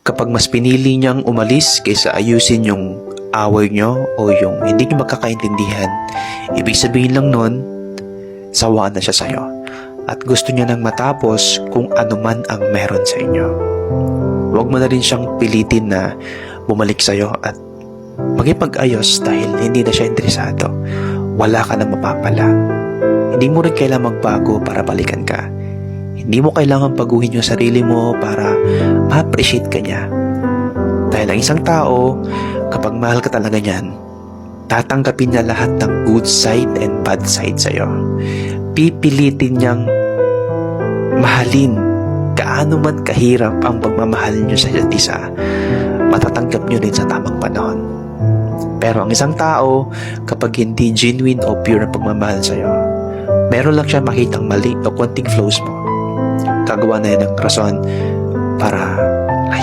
Kapag mas pinili niyang umalis kaysa ayusin yung away nyo o yung hindi nyo magkakaintindihan, ibig sabihin lang nun, sawa na siya sa'yo at gusto niya nang matapos kung ano man ang meron sa inyo. Huwag mo na rin siyang pilitin na bumalik sa'yo at magipag-ayos dahil hindi na siya interesado. Wala ka na mapapala. Hindi mo rin kailangan magbago para balikan ka. Hindi mo kailangan baguhin yung sarili mo para ma-appreciate ka niya. Dahil ang isang tao, kapag mahal ka talaga niyan, tatanggapin niya lahat ng good side and bad side sa'yo. Pipilitin niyang mahalin gaano man kahirap ang pagmamahal niyo sa isa't isa, matatanggap niyo din sa tamang panahon. Pero ang isang tao, kapag hindi genuine o pure na pagmamahal sa'yo, meron lang siya makitang mali o konting flaws mo, gagawa na yun ng rason para